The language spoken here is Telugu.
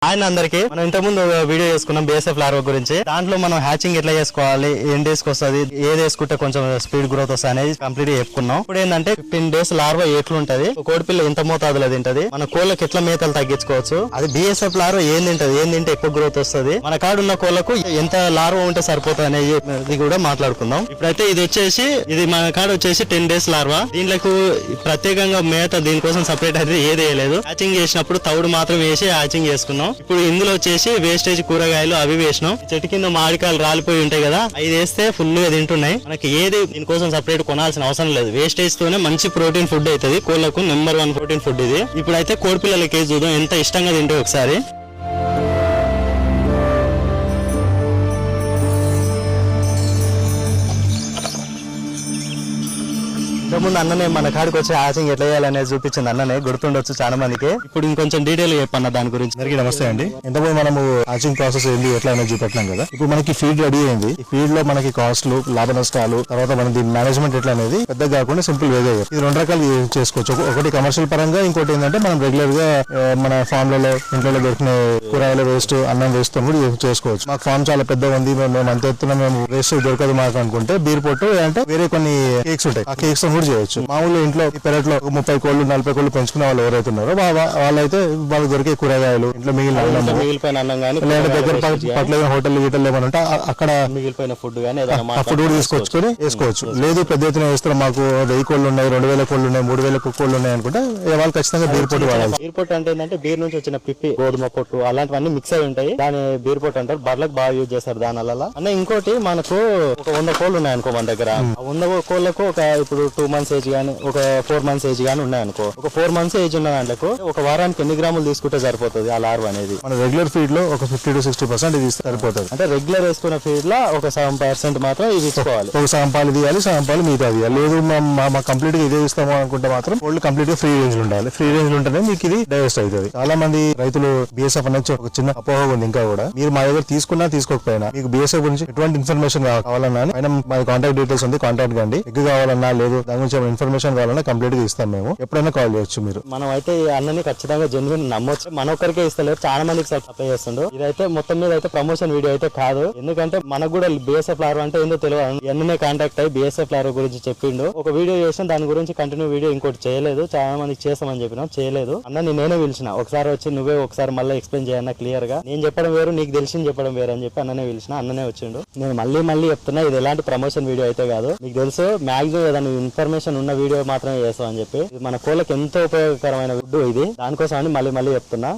ఆయన అందరికి మనం ఇంతకుముందు వీడియో చేసుకున్నాం BSF లార్వా గురించి. దాంట్లో మనం హ్యాచింగ్ ఎట్లా చేసుకోవాలి, ఎన్ని డేస్ కి వస్తుంది, ఏది వేసుకుంటే కొంచెం స్పీడ్ గ్రోత్ వస్తుంది అనేది కంప్లీట్ చెప్పుకున్నాం. ఇప్పుడు ఏంటంటే 15 డేస్ లార్వా ఎట్లుంటది, కోడిపిల్ల ఎంత మోతాదులో తింటది, మన కోళ్ళకి ఎట్లా మేతలు తగ్గించుకోవచ్చు, అది BSF లార్వా ఏం తింటది, ఏం తింటే ఎక్కువ గ్రోత్ వస్తుంది, మన కాడున్న కోళ్ళకు ఎంత లార్వా ఉంటే సరిపోతుంది అనేది కూడా మాట్లాడుకుందాం. ఇప్పుడైతే ఇది మన కాడ వచ్చేసి 10 డేస్ లార్వా. దీంట్లో ప్రత్యేకంగా మేత దీనికోసం సపరేట్ అయితే ఏది వేయలేదు. హ్యాచింగ్ చేసినప్పుడు తౌడు మాత్రం వేసి హ్యాచింగ్ చేసుకున్నాం. ఇప్పుడు ఇందులో వచ్చేసి వేస్టేజ్ కూరగాయలు అవి వేసినాం. చెట్టు కింద మామిడికాయలు రాలిపోయి ఉంటాయి కదా, అవి వేస్తే ఫుల్ గా తింటున్నాయి. మనకి ఏది దీనికోసం సపరేట్ కొనాల్సిన అవసరం లేదు. వేస్టేజ్ తోనే మంచి ప్రోటీన్ ఫుడ్ అవుతుంది కోళ్లకు. నెంబర్ 1 ప్రోటీన్ ఫుడ్ ఇది. ఇప్పుడైతే కోడిపిల్లలకి చూద్దాం ఎంత ఇష్టంగా తింటే ఒకసారి. ముందు అన్ననే మన కాడికి వచ్చి హ్యాచింగ్ ఎట్లా చేయాలనేది చూపించింది. అన్ననే గుర్తుండొచ్చు చాలా మందికి. ఇప్పుడు ఇంకొంచెం డీటెయిల్ చెప్పన్న దాని గురించి. అందరికీ నమస్తే అండి. ఇంతకుముందు మనము హ్యాచింగ్ ప్రాసెస్ ఏంది ఎట్లా అనేది చూపెట్టినాం కదా. ఇప్పుడు మనకి ఫీడ్ రెడీ అయింది. ఈ ఫీడ్ లో మనకి కాస్ట్లు, లాభ నష్టాలు, తర్వాత మన దీని మేనేజ్మెంట్ ఎట్లా అనేది పెద్దగా కాకుండా సింపుల్ వేగా ఇది 2 రకాలు చేసుకోవచ్చు. ఒకటి కమర్షియల్ పరంగా, ఇంకోటి ఏంటంటే మనం రెగ్యులర్ గా మన ఫామ్ లలో ఇంట్లో దొరికిన కూరగాయల వేస్ట్, అన్నం వేస్ట్ తో కూడా చేసుకోవచ్చు. మాకు ఫామ్ చాలా పెద్దగా ఉంది, మేము అంత ఎత్తున మేము వేస్ట్ దొరకదు మాకు అనుకుంటే బీర్ పొట్టు అంటే వేరే కొన్ని కేక్స్ ఉంటాయి, ఆ కేక్స్ తో కూడా చేయొచ్చు. మామూలు ఇంట్లో పెరట్లో 30 కోళ్ళు 40 కోళ్ళు పెంచుకునే వాళ్ళు ఎవరైతే ఉన్నారో వాళ్ళైతే వాళ్ళు దొరికే కూరగాయలు, ఇంట్లో మిగిలిపోయిన అన్నం కానీ, దగ్గర పట్ల హోటల్ గీటల్ ఏమైనా ఉంటే అక్కడ మిగిలిపోయిన ఫుడ్ కానీ ఫుడ్ కూడా తీసుకొచ్చుకొని వేసుకోవచ్చు. లేదు పెద్ద ఎత్తున వేస్తారు, మాకు 1000 కోళ్ళు ఉన్నాయి, 2000 కోళ్ళు ఉన్నాయి, 3000 కోళ్ళు ఉన్నాయి అనుకుంటే వాళ్ళు ఖచ్చితంగా బీర్ పొట్టు వాడాలి. బీర్ పొట్టు అంటే ఏంటంటే బీర్ నుంచి వచ్చిన పిప్పి, గోధుమ పొట్టు అలాంటివన్నీ మిక్స్ అయి ఉంటాయి. దాని బీర్ పొట్టు అంటారు. బర్లకు బాగా యూజ్ చేస్తారు దాని వల్ల. అన్న ఇంకోటి మనకు ఒక 100 కోళ్ళు ఉన్నాయి అనుకో మన దగ్గర. 100 కోళ్లకు ఒక ఇప్పుడు 2 months ఏజ్ గానీ, ఒక 4 months ఏజ్ గానీ ఉన్నాయి అనుకో. ఒక 4 months ఏజ్ ఉన్న దాంట్లో ఒక వారానికి ఎన్ని గ్రాములు తీసుకుంటే సరిపోతుంది ఆ లార్వా అనేది? మన రెగ్యులర్ ఫీడ్ లో ఒక 50 to 60% ఇది సరిపోతుంది. అంటే రెగ్యులర్ వేసుకున్న ఫీడ్ లో ఒక 7% మాత్రం ఇది ఇచ్చుకోవాలి. ఒక 7 పాలు తీయాలి, 7 పాలు మిగతా తీయాలి. లేదు మా కంప్లీట్ గా ఇదే ఇస్తాము అనుకుంటే మాత్రం కోళ్ళు కంప్లీట్ గా ఫ్రీ రేంజ్ లో ఉండాలి. ఫ్రీ రేంజ్ లో ఉంటేనే మీకు ఇది డైజెస్ట్ అవుతుంది. చాలా మంది రైతులు BSF అనేది ఒక చిన్న అపోహ ఉంది. ఇంకా కూడా మీరు మా దగ్గర తీసుకున్నా తీసుకోకపోయినా మీకు BSF గురించి ఎటువంటి ఇన్ఫర్మేషన్ కావాలన్నా పైన మా కాంటాక్ట్ డీటెయిల్స్ ఉంది, కాంటాక్ట్ కండి. ఎగ్ కావాలన్నా లేదు దాని గురించి ఇన్ఫర్మేషన్ కావాలన్నా కంప్లీట్ గా ఇస్తాం మేము. ఎప్పుడైనా కాల్ చేయొచ్చు మీరు. మనం అయితే ఈ అన్నని ఖచ్చితంగా జెన్యున్ నమ్మొచ్చు. మన ఒక్కరికే ఇస్తలేరు, చాలా మందికి సప్లై చేస్తుండ్రు. ఇదైతే మొత్తం మీద అయితే ప్రమోషన్ వీడియో అయితే కాదు. ఎందుకంటే మనకు కూడా BSF లార్వా అంటే ఏందో తెలియదు. ఎన్ననే కాంటాక్ట్ అయ్యి BSF లార్వా గురించి చెప్పిండు. ఒక వీడియో చేసిన దాని గురించి కంటిన్యూ వీడియో ఇంకోటి చేయలేదు. చాలా మందికి చేస్తామని చెప్పినాం, చేయలేదు. అన్న నేనే పిలిచిన, ఒకసారి వచ్చి నువ్వే ఒకసారి మళ్ళీ ఎక్స్ప్లెయిన్ చేయన్నా క్లియర్ గా. నేను చెప్పడం వేరు, నీకు తెలిసింది చెప్పడం వేరు అని చెప్పి అన్ననే పిలిచిన. అన్ననే వచ్చిండు. నేను మళ్ళీ చెప్తున్నా, ఇది ఎలాంటి ప్రమోషన్ వీడియో అయితే కాదు. మీకు తెలుసు మాక్సిమం ఏదైనా ఇన్ఫర్మేషన్ ఉన్న వీడియో మాత్రమే చేస్తాం అని చెప్పి. మన కోళ్ళకి ఎంతో ఉపయోగకరమైన ఫుడ్ ఇది. దానికోసం అని మళ్ళీ చెప్తున్నా.